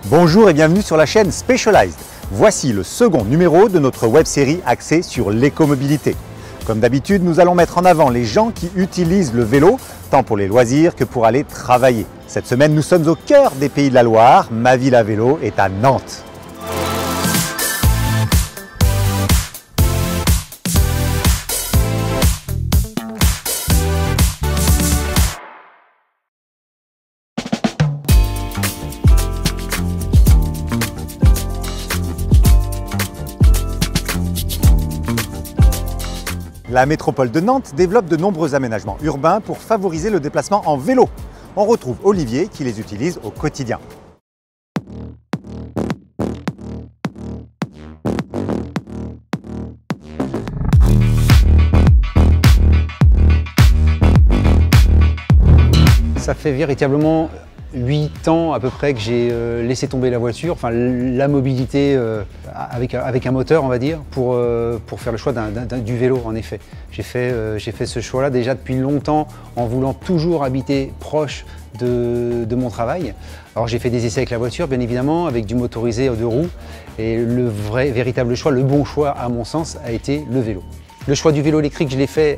Bonjour et bienvenue sur la chaîne Specialized. Voici le second numéro de notre web-série axée sur l'écomobilité. Comme d'habitude, nous allons mettre en avant les gens qui utilisent le vélo, tant pour les loisirs que pour aller travailler. Cette semaine, nous sommes au cœur des Pays de la Loire. Ma ville à vélo est à Nantes. La métropole de Nantes développe de nombreux aménagements urbains pour favoriser le déplacement en vélo. On retrouve Olivier qui les utilise au quotidien. Ça fait véritablement 8 ans à peu près que j'ai laissé tomber la voiture, enfin la mobilité avec un moteur on va dire, pour faire le choix du vélo en effet. J'ai fait ce choix-là déjà depuis longtemps en voulant toujours habiter proche de mon travail. Alors j'ai fait des essais avec la voiture bien évidemment, avec du motorisé à 2 roues et le véritable choix, le bon choix à mon sens a été le vélo. Le choix du vélo électrique je l'ai fait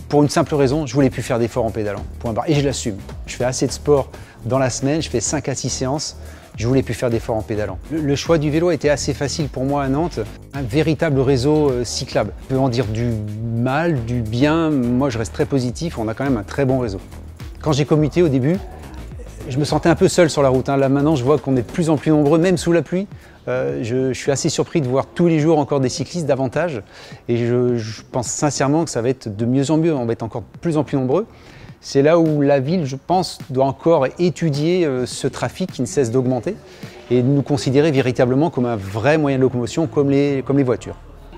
pour une simple raison, je voulais plus faire d'efforts en pédalant, point barre. Et je l'assume. Je fais assez de sport dans la semaine, je fais 5 à 6 séances, je voulais plus faire d'efforts en pédalant. Le choix du vélo était assez facile pour moi à Nantes, un véritable réseau cyclable. Je peux en dire du mal, du bien, moi je reste très positif, on a quand même un très bon réseau. Quand j'ai commuté au début, je me sentais un peu seul sur la route. Là maintenant je vois qu'on est de plus en plus nombreux, même sous la pluie. Je suis assez surpris de voir tous les jours encore des cyclistes davantage et je pense sincèrement que ça va être de mieux en mieux, on va être encore de plus en plus nombreux. C'est là où la ville, je pense, doit encore étudier ce trafic qui ne cesse d'augmenter et nous considérer véritablement comme un vrai moyen de locomotion comme les voitures.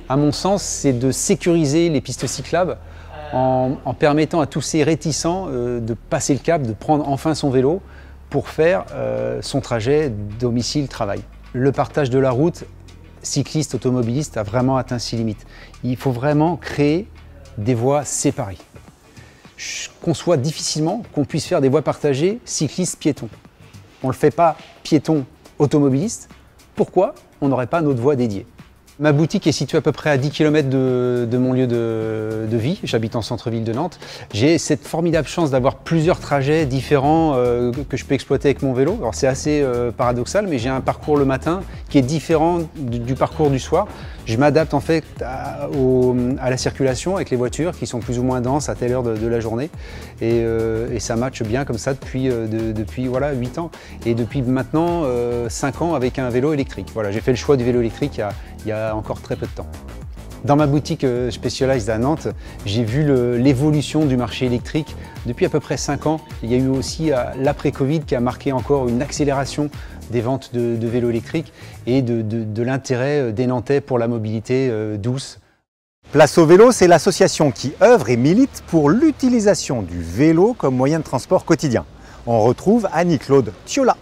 À mon sens, c'est de sécuriser les pistes cyclables en permettant à tous ces réticents de passer le cap, de prendre enfin son vélo pour faire son trajet domicile-travail. Le partage de la route, cycliste, automobiliste, a vraiment atteint ses limites. Il faut vraiment créer des voies séparées. Je conçois difficilement qu'on puisse faire des voies partagées cyclistes-piétons. On ne le fait pas piéton-automobiliste. Pourquoi on n'aurait pas notre voie dédiée? Ma boutique est située à peu près à 10 km de mon lieu de vie. J'habite en centre-ville de Nantes. J'ai cette formidable chance d'avoir plusieurs trajets différents que je peux exploiter avec mon vélo. Alors c'est assez paradoxal, mais j'ai un parcours le matin qui est différent du parcours du soir. Je m'adapte en fait à la circulation avec les voitures qui sont plus ou moins denses à telle heure de la journée. Et ça matche bien comme ça depuis voilà, 8 ans. Et depuis maintenant 5 ans avec un vélo électrique. Voilà, j'ai fait le choix du vélo électrique il y a encore très peu de temps. Dans ma boutique Specialized à Nantes, j'ai vu l'évolution du marché électrique depuis à peu près 5 ans. Il y a eu aussi l'après-Covid qui a marqué encore une accélération des ventes de vélos électriques et de l'intérêt des Nantais pour la mobilité douce. Place au vélo, c'est l'association qui œuvre et milite pour l'utilisation du vélo comme moyen de transport quotidien. On retrouve Annie-Claude Thiola.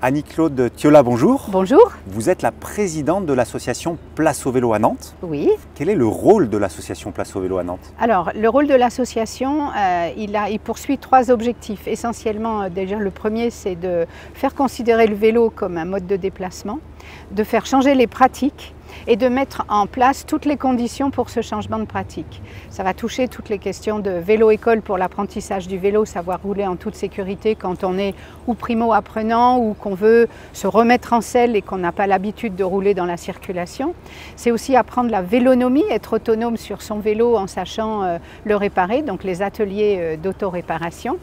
Annie-Claude Thiola, bonjour. Bonjour. Vous êtes la présidente de l'association Place au vélo à Nantes. Oui. Quel est le rôle de l'association Place au vélo à Nantes? Alors, le rôle de l'association, il poursuit 3 objectifs. Essentiellement, déjà le premier, c'est de faire considérer le vélo comme un mode de déplacement, de faire changer les pratiques et de mettre en place toutes les conditions pour ce changement de pratique. Ça va toucher toutes les questions de vélo-école pour l'apprentissage du vélo, savoir rouler en toute sécurité quand on est ou primo-apprenant ou qu'on veut se remettre en selle et qu'on n'a pas l'habitude de rouler dans la circulation. C'est aussi apprendre la vélonomie, être autonome sur son vélo en sachant le réparer, donc les ateliers d'auto-réparation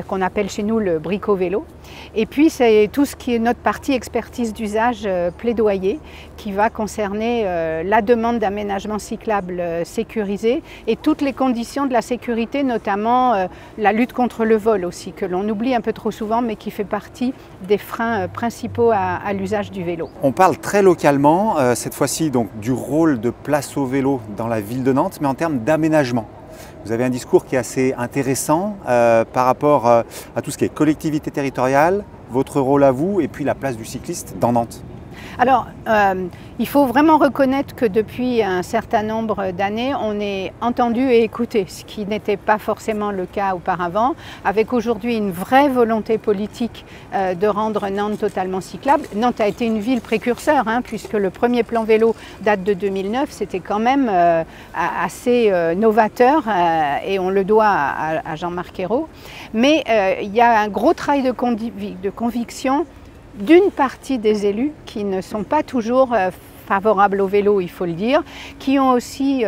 qu'on appelle chez nous le brico-vélo. Et puis c'est tout ce qui est notre partie expertise d'usage plaidoyer qui va concerner la demande d'aménagement cyclable sécurisé et toutes les conditions de la sécurité, notamment la lutte contre le vol aussi, que l'on oublie un peu trop souvent mais qui fait partie des freins principaux à l'usage du vélo. On parle très localement, cette fois-ci donc du rôle de Place au vélo dans la ville de Nantes, mais en termes d'aménagement. Vous avez un discours qui est assez intéressant par rapport à tout ce qui est collectivité territoriale, votre rôle à vous et puis la place du cycliste dans Nantes. Alors, il faut vraiment reconnaître que depuis un certain nombre d'années, on est entendu et écouté, ce qui n'était pas forcément le cas auparavant, avec aujourd'hui une vraie volonté politique de rendre Nantes totalement cyclable. Nantes a été une ville précurseur, puisque le premier plan vélo date de 2009, c'était quand même assez novateur, et on le doit à Jean-Marc Ayrault. Mais il y a un gros travail de conviction d'une partie des élus qui ne sont pas toujours favorables au vélo, il faut le dire, qui ont aussi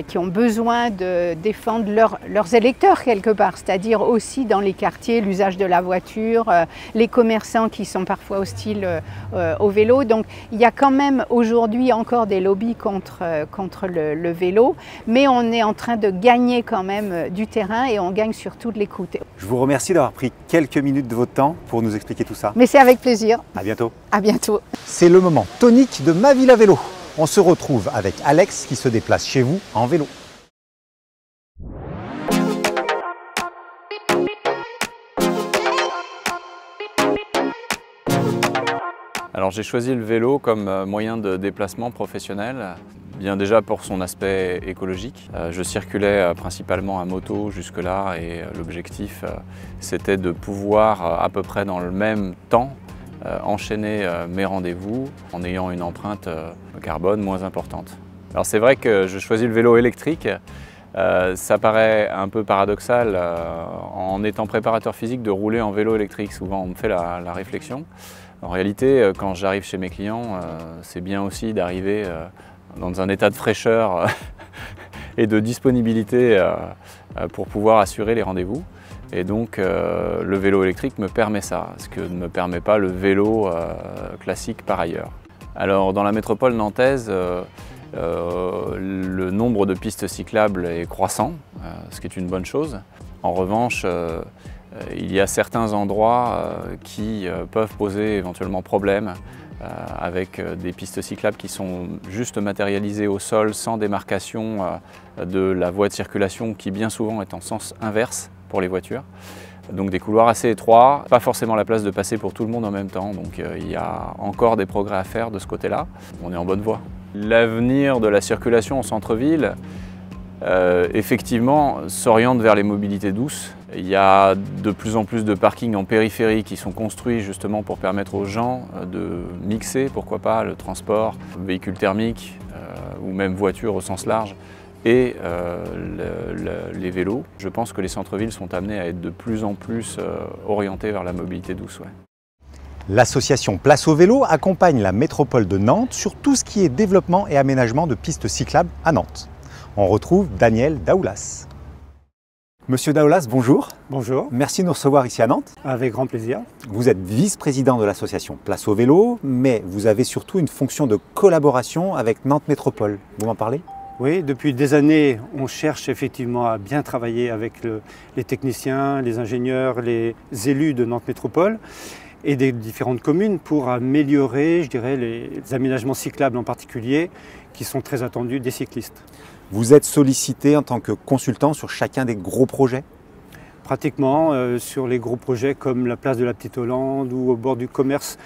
qui ont besoin de défendre leurs électeurs quelque part, c'est-à-dire aussi dans les quartiers l'usage de la voiture, les commerçants qui sont parfois hostiles au vélo. Donc il y a quand même aujourd'hui encore des lobbies contre le vélo, mais on est en train de gagner quand même du terrain et on gagne surtout de l'écoute. Je vous remercie d'avoir pris quelques minutes de votre temps pour nous expliquer tout ça. Mais c'est avec plaisir. À bientôt. À bientôt. C'est le moment tonique de Ma Ville à vélo. On se retrouve avec Alex qui se déplace chez vous en vélo. Alors j'ai choisi le vélo comme moyen de déplacement professionnel, bien déjà pour son aspect écologique. Je circulais principalement à moto jusque-là et l'objectif c'était de pouvoir à peu près dans le même temps enchaîner mes rendez-vous en ayant une empreinte carbone moins importante. Alors c'est vrai que je choisis le vélo électrique. Ça paraît un peu paradoxal en étant préparateur physique de rouler en vélo électrique. Souvent on me fait la réflexion. En réalité, quand j'arrive chez mes clients, c'est bien aussi d'arriver dans un état de fraîcheur et de disponibilité pour pouvoir assurer les rendez-vous. Et donc le vélo électrique me permet ça, ce que ne me permet pas le vélo classique par ailleurs. Alors dans la métropole nantaise, le nombre de pistes cyclables est croissant, ce qui est une bonne chose. En revanche, il y a certains endroits qui peuvent poser éventuellement problème avec des pistes cyclables qui sont juste matérialisées au sol sans démarcation de la voie de circulation qui bien souvent est en sens inverse pour les voitures. Donc des couloirs assez étroits, pas forcément la place de passer pour tout le monde en même temps, donc il y a encore des progrès à faire de ce côté-là. On est en bonne voie. L'avenir de la circulation en centre-ville, effectivement, s'oriente vers les mobilités douces. Il y a de plus en plus de parkings en périphérie qui sont construits justement pour permettre aux gens de mixer, pourquoi pas, le transport, véhicules thermiques ou même voitures au sens large et les vélos. Je pense que les centres-villes sont amenés à être de plus en plus orientés vers la mobilité douce. Ouais. L'association Place au vélo accompagne la métropole de Nantes sur tout ce qui est développement et aménagement de pistes cyclables à Nantes. On retrouve Daniel Daoulas. Monsieur Daoulas, bonjour. Bonjour. Merci de nous recevoir ici à Nantes. Avec grand plaisir. Vous êtes vice-président de l'association Place au vélo, mais vous avez surtout une fonction de collaboration avec Nantes Métropole. Vous m'en parlez ? Oui, depuis des années, on cherche effectivement à bien travailler avec les techniciens, les ingénieurs, les élus de Nantes Métropole et des différentes communes pour améliorer, je dirais, les aménagements cyclables en particulier, qui sont très attendus des cyclistes. Vous êtes sollicité en tant que consultant sur chacun des gros projets ? Pratiquement, sur les gros projets comme la place de la Petite Hollande ou au bord du commerce.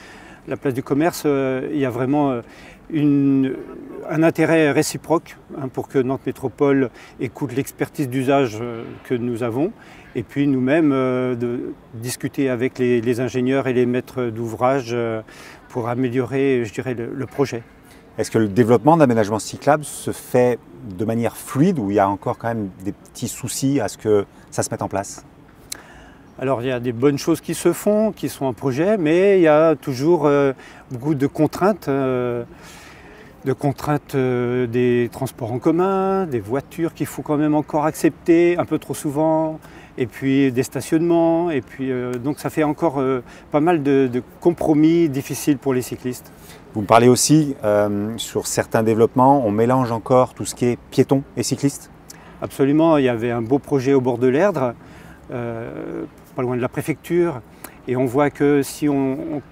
La place du commerce, il y a vraiment un intérêt réciproque pour que Nantes Métropole écoute l'expertise d'usage que nous avons et puis nous-mêmes de discuter avec les ingénieurs et les maîtres d'ouvrage pour améliorer, je dirais, le projet. Est-ce que le développement d'aménagement cyclable se fait de manière fluide ou il y a encore quand même des petits soucis à ce que ça se mette en place ? Alors il y a des bonnes choses qui se font, qui sont en projet, mais il y a toujours beaucoup de contraintes des transports en commun, des voitures qu'il faut quand même encore accepter un peu trop souvent, et puis des stationnements, et puis donc ça fait encore pas mal de compromis difficiles pour les cyclistes. Vous me parlez aussi sur certains développements, on mélange encore tout ce qui est piétons et cyclistes ? Absolument, il y avait un beau projet au bord de l'Erdre, pas loin de la préfecture, et on voit que si on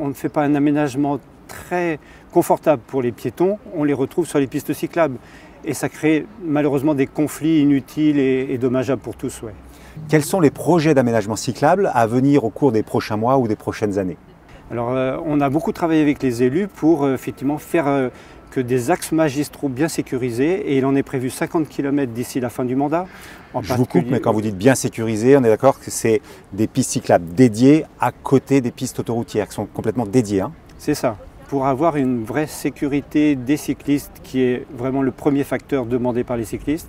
ne fait pas un aménagement très confortable pour les piétons, on les retrouve sur les pistes cyclables. Et ça crée malheureusement des conflits inutiles et dommageables pour tous. Ouais. Quels sont les projets d'aménagement cyclable à venir au cours des prochains mois ou des prochaines années ? Alors on a beaucoup travaillé avec les élus pour effectivement faire que des axes magistraux bien sécurisés, et il en est prévu 50 km d'ici la fin du mandat. Je vous coupe, mais quand vous dites bien sécurisé, on est d'accord que c'est des pistes cyclables dédiées à côté des pistes autoroutières, qui sont complètement dédiées. Hein. C'est ça. Pour avoir une vraie sécurité des cyclistes, qui est vraiment le premier facteur demandé par les cyclistes,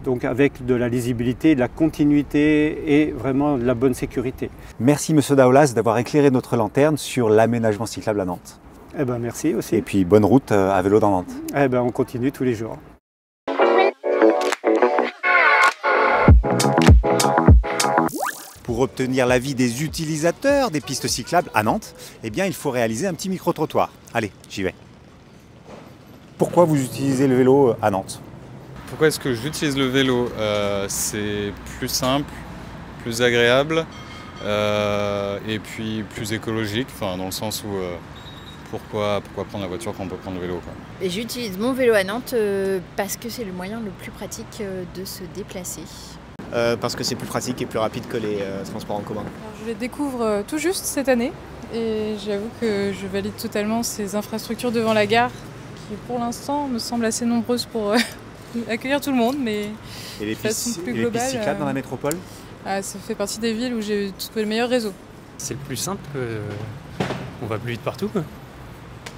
donc avec de la lisibilité, de la continuité et vraiment de la bonne sécurité. Merci Monsieur Daoulas d'avoir éclairé notre lanterne sur l'aménagement cyclable à Nantes. Eh ben merci aussi. Et puis bonne route à vélo dans Nantes. Eh ben on continue tous les jours. Pour obtenir l'avis des utilisateurs des pistes cyclables à Nantes, eh bien, il faut réaliser un petit micro-trottoir. Allez, j'y vais. Pourquoi vous utilisez le vélo à Nantes? Pourquoi est-ce que j'utilise le vélo? C'est plus simple, plus agréable et puis plus écologique, dans le sens où pourquoi prendre la voiture quand on peut prendre le vélo, quoi. Et j'utilise mon vélo à Nantes parce que c'est le moyen le plus pratique de se déplacer. Parce que c'est plus pratique et plus rapide que les transports en commun. Alors, je les découvre tout juste cette année et j'avoue que je valide totalement ces infrastructures devant la gare qui pour l'instant me semblent assez nombreuses pour accueillir tout le monde, mais et les de façon plus globale. Les pistes cyclables dans la métropole? Ça fait partie des villes où j'ai trouvé le meilleur réseau. C'est le plus simple, on va plus vite partout, quoi.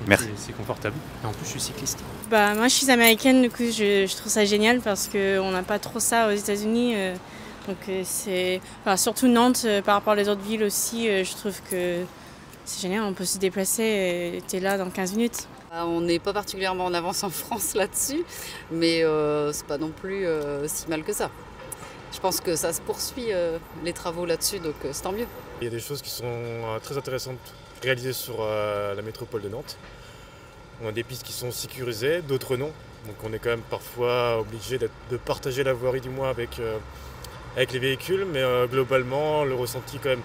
Merci. C'est confortable. Et en plus, je suis cycliste. Moi, je suis américaine, du coup, je trouve ça génial parce qu'on n'a pas trop ça aux États-Unis. Donc, surtout Nantes, par rapport aux autres villes aussi, je trouve que c'est génial. On peut se déplacer et t'es là dans 15 minutes. On n'est pas particulièrement en avance en France là-dessus, mais c'est pas non plus si mal que ça. Je pense que ça se poursuit, les travaux là-dessus, donc c'est tant mieux. Il y a des choses qui sont très intéressantes réalisées sur la métropole de Nantes. On a des pistes qui sont sécurisées, d'autres non. Donc on est quand même parfois obligé de partager la voirie du moins avec les véhicules, mais globalement le ressenti est quand même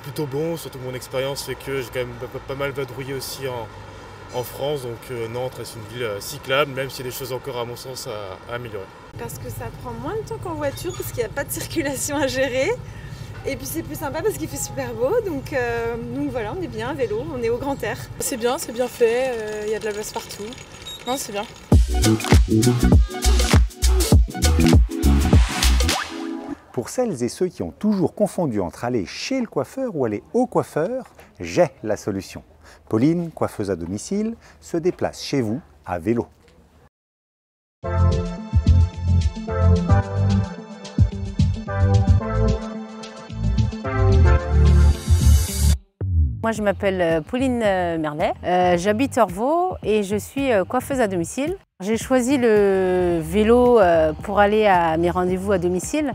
plutôt bon. Surtout mon expérience fait que j'ai quand même pas mal vadrouillé aussi en France, donc Nantes reste une ville cyclable, même s'il y a des choses encore à mon sens à améliorer. Parce que ça prend moins de temps qu'en voiture, parce qu'il n'y a pas de circulation à gérer. Et puis c'est plus sympa parce qu'il fait super beau, donc voilà, on est bien à vélo, on est au grand air. C'est bien fait, il y a de la place partout. Non, c'est bien. Pour celles et ceux qui ont toujours confondu entre aller chez le coiffeur ou aller au coiffeur, j'ai la solution. Pauline, coiffeuse à domicile, se déplace chez vous à vélo. Moi, je m'appelle Pauline Merlet, j'habite Orvaux et je suis coiffeuse à domicile. J'ai choisi le vélo pour aller à mes rendez-vous à domicile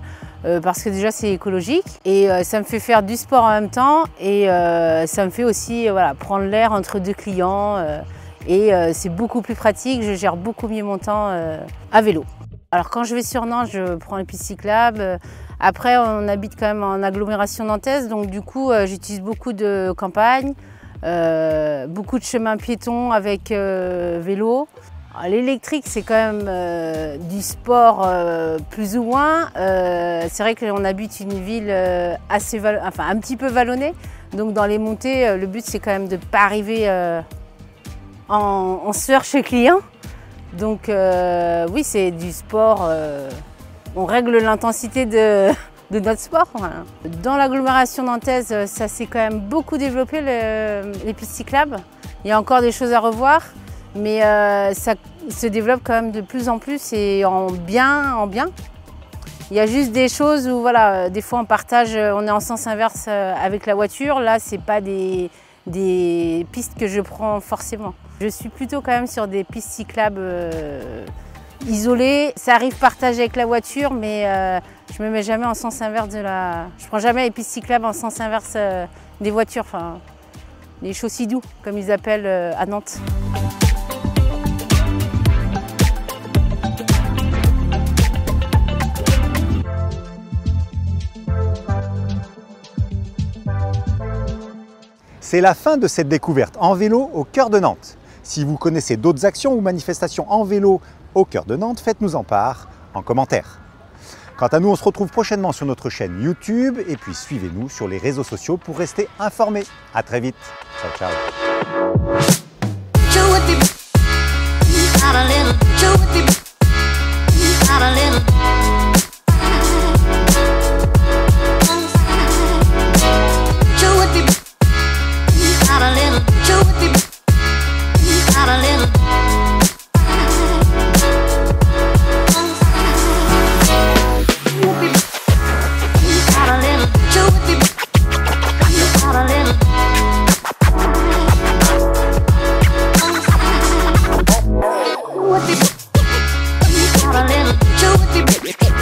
parce que déjà c'est écologique et ça me fait faire du sport en même temps et ça me fait aussi prendre l'air entre deux clients et c'est beaucoup plus pratique, je gère beaucoup mieux mon temps à vélo. Alors quand je vais sur Nantes, je prends les pistes cyclables. Après, on habite quand même en agglomération nantaise, donc du coup, j'utilise beaucoup de campagne, beaucoup de chemins piétons avec vélo. L'électrique, c'est quand même du sport plus ou moins. C'est vrai qu'on habite une ville un petit peu vallonnée, donc dans les montées, le but c'est quand même de ne pas arriver en sueur chez le client. Donc oui, c'est du sport, on règle l'intensité de notre sport. Voilà. Dans l'agglomération nantaise, ça s'est quand même beaucoup développé, les pistes cyclables. Il y a encore des choses à revoir, mais ça se développe quand même de plus en plus et en bien. Il y a juste des choses où des fois on partage, on est en sens inverse avec la voiture. Là, c'est pas des pistes que je prends forcément. Je suis plutôt quand même sur des pistes cyclables isolées. Ça arrive partager avec la voiture, mais je me mets jamais en sens inverse Je prends jamais les pistes cyclables en sens inverse des voitures, les chaussées-doux, comme ils appellent à Nantes. C'est la fin de cette découverte en vélo au cœur de Nantes. Si vous connaissez d'autres actions ou manifestations en vélo au cœur de Nantes, faites-nous en part en commentaire. Quant à nous, on se retrouve prochainement sur notre chaîne YouTube et puis suivez-nous sur les réseaux sociaux pour rester informés. À très vite. Ciao, ciao. What the